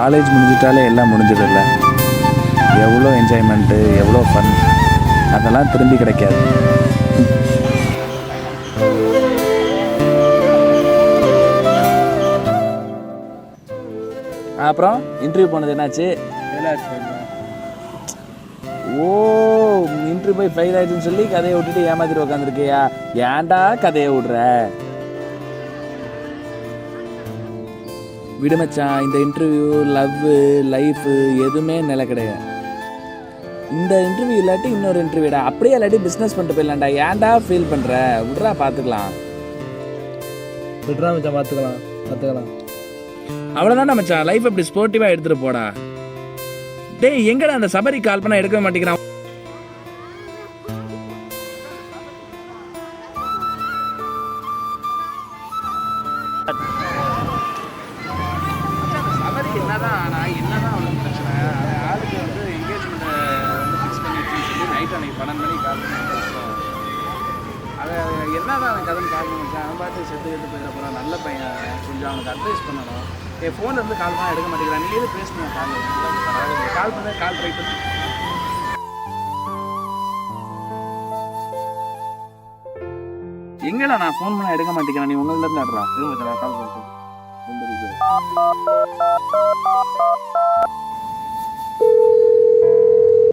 College முடிஞ்சிட்டாலே எல்லாம் முடிஞ்சதில்ல. எவ்வளோ enjoyment, எவ்வளோ ஃபன், அதெல்லாம் திரும்பி கிடைக்காது. அப்புறம் இன்டர்வியூ போனது என்னாச்சு? ஓ, இன்டர்வியூ போய் ஃபெயில் ஆயிடுச்சுன்னு சொல்லி கதையை விட்டுட்டு ஏமாத்திட்டு உட்காந்துருக்கியா? ஏன்டா கதையை விடுற? விடுமச்சான், இந்த இன்டர்வியூ, லவ்வு, லைஃபு எதுவுமே நிலை கிடையாது. இந்த இன்டர்வியூ இல்லாட்டி இன்னொரு இன்டர்வியூடா, அப்படியே இல்லாட்டி பிஸ்னஸ் பண்ணிட்டு போயிடலாம்டா. ஏன்டா ஃபீல் பண்ணுற? விட்றா, பார்த்துக்கலாம். விட்றா மச்சான், பார்த்துக்கலாம். அவ்வளோதான்டா மச்சான், லைஃப் அப்படி ஸ்போர்ட்டிவாக எடுத்துகிட்டு போடா. டேய், எங்கடா அந்த சபரி கால் பண்ணால் எடுக்க மாட்டேங்கிறான்? சபரி என்னதான் அவனுக்கு பிரச்சனை? ஆளுக்கு வந்து என்கேஜ்மெண்ட்டை வந்து ஃபிக்ஸ் பண்ணி சொல்லி நைட் அன்னைக்கு 12 மணிக்கு கால் பண்ணி அதை என்னதான் அவன் கதைன்னு பார்க்கணும் மச்சான். அவன் பார்த்து செத்து போயிட போகிறான். நல்ல பையன், கொஞ்சம் அவனுக்கு அட்வைஸ் பண்ணணும். என் ஃபோனில் இருந்து கால் பண்ணால் எடுக்க மாட்டேங்கிறான். நீ எது பேசுனீங்க? கால் பண்ண ட்ரை பண்ணி எங்கடா நான் ஃபோன் பண்ண எடுக்க மாட்டேங்கிறேன். நீ உங்களில் இருந்து ஆடுறா. நான் கால் பண்ணுறேன்.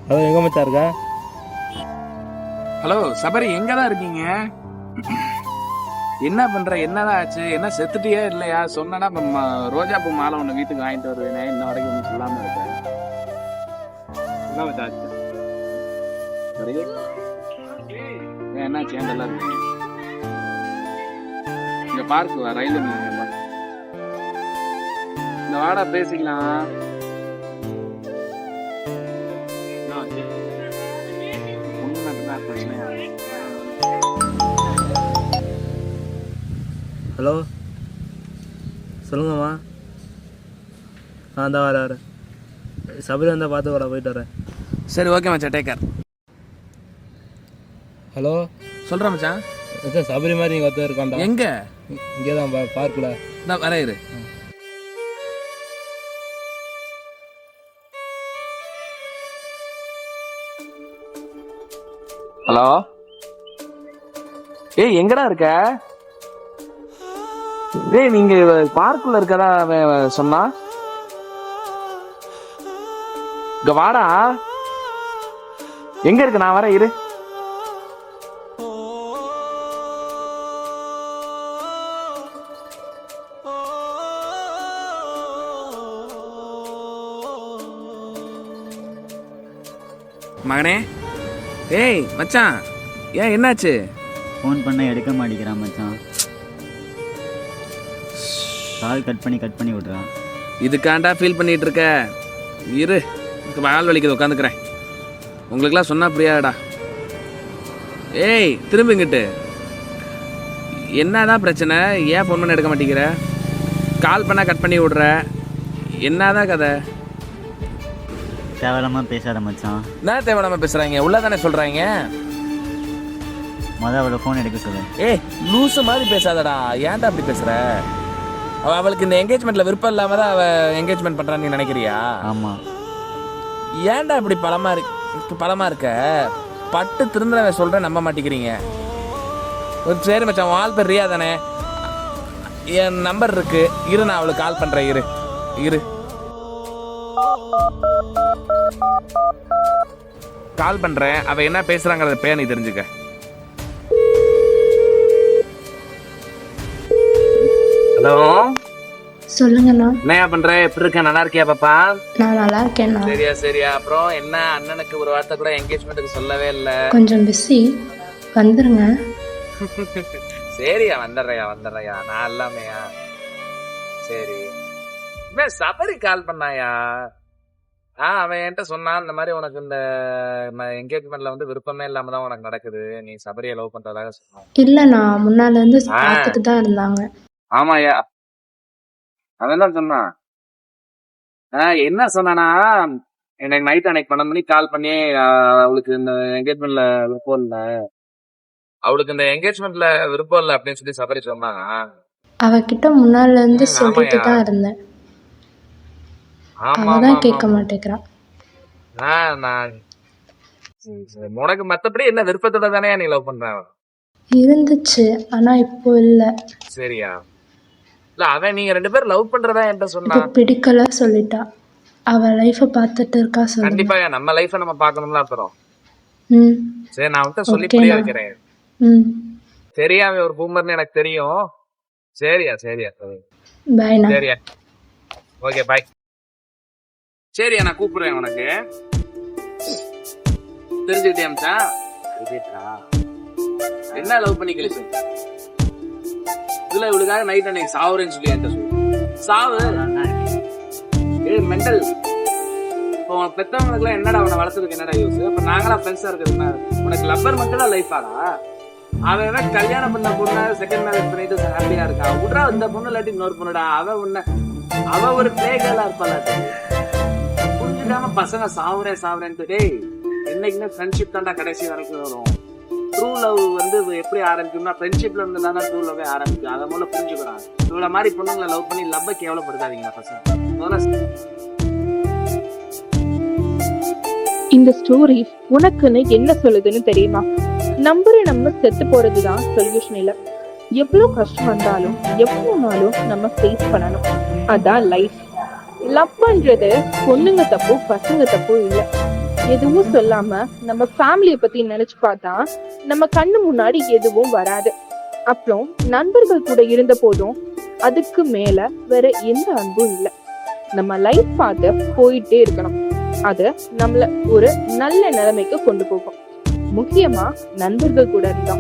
ஹலோ, எங்கே மச்சான் இருக்கா? ஹலோ சபரி, எங்கே தான் இருக்கீங்க? என்ன பண்ற? என்னதான் ஆச்சு? என்ன செத்துட்டியே இல்லையா? சொன்னா ரோஜா பூ மாலை ஒன்று வீட்டுக்கு வாங்கிட்டு வருவேனே, இன்ன வரைக்கும் ஒன்றும் சொல்லாம இருக்கேன். என்ன சேண்டெல்லாம் இருக்கு? இங்க பார்க்கு வா, ரயில் இந்த வாடா, பேசிக்கலாம். பிரச்சனையா? ஹலோ, சொல்லுங்கம்மா. தான் வரேன். சபரி வந்தால் பார்த்து கூட போயிட்டு வரேன். சரி, ஓகே மச்சான், டேக் கேர். ஹலோ, சொல்கிறேன் மச்சான். மச்சான், சபரி மாதிரி இங்கே ஒருத்தர் இருக்காண்டா. எங்கே? இங்கே தான் பார்க்கல. நான் வரேன் இரு. ஹலோ, ஏய் எங்கடா இருக்க? டேய், நீங்க பார்க்குள்ள இருக்கதா அவன் சொன்னா. இங்க வாடா. எங்க இருக்கு? நான் வரேன் இரு. மகனே, ஏய் மச்சான், ஏன் என்னாச்சு? ஃபோன் பண்ண எடுக்க மாட்டேங்கிறான் மச்சான். கால் கட் பண்ணி விட்றான். இதுக்காண்டா ஃபீல் பண்ணிட்டு இருக்க? இரு, வால் வலிக்குது, உட்காந்துக்கிறேன். உங்களுக்குலாம் சொன்னா புரியாடா. ஏய், திரும்பிங்கிட்டு என்னதான் பிரச்சனை? ஏன் ஃபோன் பண்ண எடுக்க மாட்டேங்கிற? கால் பண்ணால் கட் பண்ணி விட்ற. என்னதான் கதை? தேவையில்லாமல் பேசாத மச்சான். என்ன தேவையில்லாமல் பேசுகிறாங்க? உள்ளதானே சொல்கிறாங்க. அவளை ஃபோன் எடுக்க சொல்லு. ஏய், லூசு மாதிரி பேசாதடா. ஏன்டா அப்படி பேசுகிற? அவளுக்கு இந்த என்கேஜ்மெண்ட்டில் விருப்பம் இல்லாமல் தான் அவள் என்கேஜ்மெண்ட் பண்ணுறான்னு நீ நினைக்கிறியா? ஆமாம். ஏன்டா இப்படி பலமாக இருக்க? பட்டு திருந்தவ சொல்கிறேன், நம்ப மாட்டேங்கிறீங்க. ஒரு சரி மச்சான், உன் ஆள் பேர் ரியா தானே? என் நம்பர் இருக்கு, இரு, நான் அவளுக்கு கால் பண்ணுறேன். இரு கால் பண்ணுறேன். அவள் என்ன பேசுகிறாங்கிறத நீ தெரிஞ்சுக்க. ஹலோ, சொல்லுங்கண்ணா. என்ன பண்ற? எப்படி இருக்க? நல்லா இருக்கியா பாப்பா? நான் நல்லா இருக்கேண்ணா. சரியா. அப்புறம் என்ன, அண்ணனுக்கு ஒரு வார்த்தை கூட என்கேஜ்மெண்ட்டுக்கு சொல்லவே இல்லை. கொஞ்சம் பிஸி, வந்துருங்க. சரியா, வந்துடுறையா. நான் எல்லாமேயா? சரி. சபரி கால் பண்ணாயா? அவன் என்கிட்ட சொன்னான், இந்த மாதிரி உனக்கு இந்த என்கேஜ்மெண்ட்ல வந்து விருப்பமே இல்லாம தான் உனக்கு நடக்குது, நீ சபரியை லவ் பண்றதாக சொன்னான். இல்லண்ணா, முன்னால இருந்து பார்த்துட்டு தான் இருந்தாங்க. ஆமாயா, அவன் தான் சொன்னான். என்ன சொன்னானா, எனக்கு நைட் அன்னைக்கு 12 மணிக்கு கால் பண்ணி அவளுக்கு இந்த என்கேஜ்மெண்ட்ல விருப்பம் இல்லை, அப்படின்னு சொல்லி சபரி சொன்னாங்க. அவகிட்ட முன்னால இருந்து சொல்லிட்டு தான் இருந்தேன். ஆமா அவ ஆமா தான் ஆமா கேட்க ஆமா. மாட்டேங்கிறா. நான் சரி. உனக்கு மத்தபடி என்ன விருப்பத்தோட தானே நீ லவ் பண்ற? இருந்துச்சு, ஆனா இப்போ இல்ல. சரியா? இல்ல அவன் நீங்க 2 பேரும் லவ் பண்றதா என்கிட்ட இப்போ சொன்னா. பிடிக்கல சொல்லிட்டா. அவ லைஃப்பை பார்த்துட்டு இருக்கா சொல்லுங்க. கண்டிப்பா நம்ம லைஃப நம்ம பார்க்கணும்ல அப்புறம். ம் சரி நான் அவன்கிட்ட சொல்லி புரிய ஓகேண்ணா. வைக்கிறேன். ம் சரியா அவன் ஒரு பூமர்னு எனக்கு தெரியும். சரியா சரியா சரி. பாய்ண்ணா. சரியா ஓகே பாய். சரியா நான் கூப்பிடுறேன் உனக்கு. தெரிஞ்சுக்கிட்டே மச்சான்? என்ன லவ் பண்ணி கழிச்சு இதுல இவளுக்காக நைட் அன்னைக்கு சாவுறேன்னு சொல்லி என்கிட்ட சொல்லு. சாவு மெண்டல். இப்போ உனக்கு பெத்தவங்களுக்கு எல்லாம் என்னடா அவனை வளர்த்துருக்கு என்னடா யூஸ்? அப்ப நாங்களா ஃப்ரெண்ட்ஸா இருக்கிறது உனக்கு லப்பர் மட்டும் தான் லைஃப் ஆடா? அவன் கல்யாணம் பண்ண பொண்ணு செகண்ட் மேரேஜ் பண்ணிட்டு ஹாப்பியா இருக்கான். விட்றா இந்த பொண்ணு இல்லாட்டி இன்னொரு பொண்ணுடா. அவ ஒரு பிளேகலா இருப்பாளா? புரிஞ்சுக்காம பசங்க சாவுறேன்ட்டு டேய் என்னைக்குமே ஃப்ரெண்ட்ஷிப் தான்டா கடைசி வரைக்கும் வரும். ட்ரூ லவ் வந்து எப்படி ஆரம்பிக்கும்னா ஃப்ரெண்ட்ஷிப்ல இருந்து தானே ட்ரூ லவ்வே ஆரம்பிக்கும். அதை மூலம் புரிஞ்சுக்கிறான். இவ்வளவு மாதிரி பொண்ணுங்களை லவ் பண்ணி லவ்வை கேவலப்படுத்தாதீங்க பசங்க. இந்த ஸ்டோரி உனக்குன்னு என்ன சொல்லுதுன்னு தெரியுமா? நம்ம செத்து போறதுதான் சொல்யூஷன் இல்ல. எவ்வளவு கஷ்டம் வந்தாலும் எவ்வளவு நாளும் நம்ம ஃபேஸ் பண்ணணும். அதான் லைஃப். லவ் பண்றது பொண்ணுங்க தப்பு பசங்க தப்பு இல்ல. எதுவும் சொல்லாம நம்ம ஃபேமிலியை பத்தி நினைச்சு பார்த்தா நம்ம கண்ணு முன்னாடி எதுவும் வராது. அப்புறம் நண்பர்கள் கூட இருந்த போதும் அதுக்கு மேல வேற எந்த அன்பும் இல்லை. நம்ம லைஃப் பார்த்து போயிட்டே இருக்கணும். அது நம்மள ஒரு நல்ல நிலைமைக்கு கொண்டு போகும். முக்கியமா நண்பர்கள் கூட இருந்தா